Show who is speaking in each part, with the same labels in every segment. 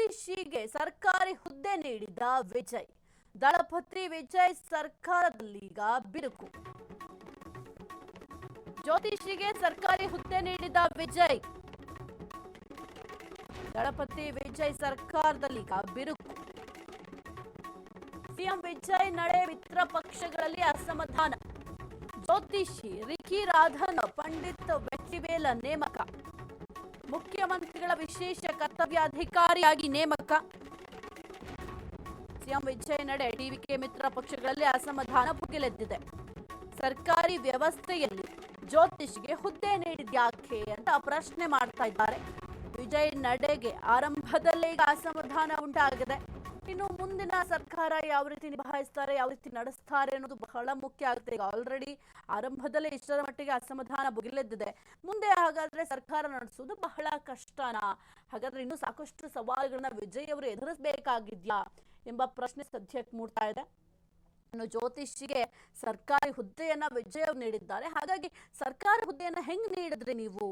Speaker 1: ಜ್ಯೋತಿಷಿಗೆ ಸರ್ಕಾರಿ ಹುದ್ದೆ ನೀಡಿದ ವಿಜಯ್. ದಳಪತಿ ವಿಜಯ್ ಸರ್ಕಾರದಲ್ಲೀಗ ಬಿರುಕು. ಜ್ಯೋತಿಷಿಗೆ ಸರ್ಕಾರಿ ಹುದ್ದೆ ನೀಡಿದ ವಿಜಯ್. ದಳಪತಿ ವಿಜಯ್ ಸರ್ಕಾರದಲ್ಲೀಗ ಬಿರುಕು. ಸಿಎಂ ವಿಜಯ್ ನಡೆ ಮಿತ್ರ ಪಕ್ಷಗಳಲ್ಲಿ ಅಸಮಾಧಾನ. ಜ್ಯೋತಿಷಿ ರಿಖಿ ರಾಧನ್ ಪಂಡಿತ್ ವೆಟ್ಟಿವೇಲ ನೇಮಕ. ಮುಖ್ಯಮಂತ್ರಿಗಳ ವಿಶೇಷ ಕರ್ತವ್ಯಾಧಿಕಾರಿಯಾಗಿ ನೇಮಕ. ಸಿಎಂ ವಿಜಯ್ ನಡೆ ಟಿವಿಕೆ ಮಿತ್ರ ಪಕ್ಷಗಳಲ್ಲಿ ಅಸಮಾಧಾನ ಭುಗಿಲೆದ್ದಿದೆ. ಸರ್ಕಾರಿ ವ್ಯವಸ್ಥೆಯಲ್ಲಿ ಜ್ಯೋತಿಷಿಗೆ ಹುದ್ದೆ ನೀಡಿದ್ಯಾಕೆ ಅಂತ ಪ್ರಶ್ನೆ ಮಾಡ್ತಾ ಇದ್ದಾರೆ. ವಿಜಯ್ ನಡೆಗೆ ಆರಂಭದಲ್ಲೇ ಈಗ ಅಸಮಾಧಾನ ಉಂಟಾಗಿದೆ. ಇನ್ನು ಮುಂದಿನ ಸರ್ಕಾರ ಯಾವ ರೀತಿ ನಿಭಾಯಿಸ್ತಾರೆ, ಯಾವ ರೀತಿ ನಡೆಸ್ತಾರೆ ಅನ್ನೋದು ಬಹಳ ಮುಖ್ಯ ಆಗುತ್ತೆ. ಈಗ ಆಲ್ರೆಡಿ ಆರಂಭದಲ್ಲೇ ಇಷ್ಟರ ಮಟ್ಟಿಗೆ ಅಸಮಾಧಾನ ಭುಗಿಲೆದ್ದಿದೆ. ಮುಂದೆ ಹಾಗಾದ್ರೆ ಸರ್ಕಾರ ನಡೆಸೋದು ಬಹಳ ಕಷ್ಟನಾ? ಹಾಗಾದ್ರೆ ಇನ್ನೂ ಸಾಕಷ್ಟು ಸವಾಲುಗಳನ್ನ ವಿಜಯ್ ಅವರು ಎದುರಿಸಬೇಕಾಗಿದ್ಯಾ ಎಂಬ ಪ್ರಶ್ನೆ ಸದ್ಯಕ್ಕೆ ಮೂಡ್ತಾ ಇದೆ. ಇನ್ನು ಜ್ಯೋತಿಷಿಗೆ ಸರ್ಕಾರಿ ಹುದ್ದೆಯನ್ನ ವಿಜಯ್ ಅವರು ನೀಡಿದ್ದಾರೆ. ಹಾಗಾಗಿ ಸರ್ಕಾರಿ ಹುದ್ದೆಯನ್ನ ಹೆಂಗ್ ನೀಡಿದ್ರಿ ನೀವು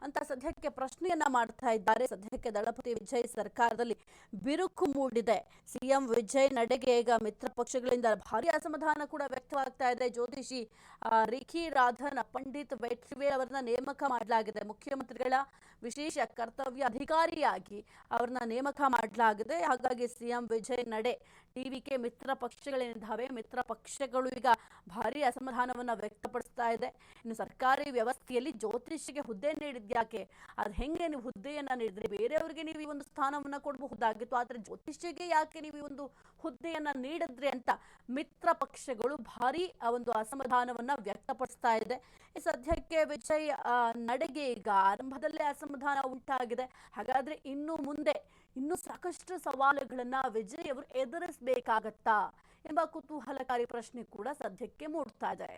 Speaker 1: ಅಂತ ಸದ್ಯಕ್ಕೆ ಪ್ರಶ್ನೆಯನ್ನ ಮಾಡ್ತಾ ಇದ್ದಾರೆ. ಸದ್ಯಕ್ಕೆ ದಳಪತಿ ವಿಜಯ್ ಸರ್ಕಾರದಲ್ಲಿ ಬಿರುಕು ಮೂಡಿದೆ. ಸಿಎಂ ವಿಜಯ್ ನಡೆಗೆ ಈಗ ಮಿತ್ರ ಪಕ್ಷಗಳಿಂದ ಭಾರಿ ಅಸಮಾಧಾನ ಕೂಡ ವ್ಯಕ್ತವಾಗ್ತಾ ಇದೆ. ಜ್ಯೋತಿಷಿ ರಿಖಿ ರಾಧನ್ ಪಂಡಿತ್ ವೆಟ್ಟಿವೇಲ್ ಅವರನ್ನ ನೇಮಕ ಮಾಡಲಾಗಿದೆ. ಮುಖ್ಯಮಂತ್ರಿಗಳ ವಿಶೇಷ ಕರ್ತವ್ಯ ಅಧಿಕಾರಿಯಾಗಿ ಅವರನ್ನ ನೇಮಕ ಮಾಡಲಾಗಿದೆ. ಹಾಗಾಗಿ ಸಿಎಂ ವಿಜಯ್ ನಡೆ ಟಿವಿಕೆ ಮಿತ್ರ ಪಕ್ಷಗಳೇನಿದ್ದಾವೆ, ಮಿತ್ರ ಪಕ್ಷಗಳು ಈಗ ಭಾರಿ ಅಸಮಾಧಾನವನ್ನ ವ್ಯಕ್ತಪಡಿಸ್ತಾ ಇದೆ. ಇನ್ನು ಸರ್ಕಾರಿ ವ್ಯವಸ್ಥೆಯಲ್ಲಿ ಜ್ಯೋತಿಷಿಗೆ ಹುದ್ದೆ ನೀಡಿದ್ಯಾಕೆ, ಅದು ಹೆಂಗೆ ನೀವು ಹುದ್ದೆಯನ್ನ ನೀಡಿದ್ರಿ? ಬೇರೆಯವರಿಗೆ ನೀವು ಈ ಒಂದು ಸ್ಥಾನವನ್ನ ಕೊಡಬಹುದಾಗಿತ್ತು, ಆದ್ರೆ ಜ್ಯೋತಿಷಿಗೆ ಯಾಕೆ ನೀವು ಈ ಒಂದು ಹುದ್ದೆಯನ್ನ ನೀಡಿದ್ರಿ ಅಂತ ಮಿತ್ರ ಪಕ್ಷಗಳು ಭಾರಿ ಒಂದು ಅಸಮಾಧಾನವನ್ನ ವ್ಯಕ್ತಪಡಿಸ್ತಾ ಇದೆ. ಈ ಸದ್ಯಕ್ಕೆ ವಿಜಯ್ ನಡೆಗೆ ಈಗ ಆರಂಭದಲ್ಲೇ ಅಸಮಾಧಾನ ಉಂಟಾಗಿದೆ. ಹಾಗಾದ್ರೆ ಇನ್ನು ಮುಂದೆ ಇನ್ನೂ ಸಾಕಷ್ಟು ಸವಾಲುಗಳನ್ನ ವಿಜಯ್ ಅವರು ಎದುರಿಸಬೇಕಾಗತ್ತಾ ಎಂಬ ಕುತೂಹಲಕಾರಿ ಪ್ರಶ್ನೆ ಕೂಡ ಸದ್ಯಕ್ಕೆ ಮೂಡ್ತಾ ಇದೆ.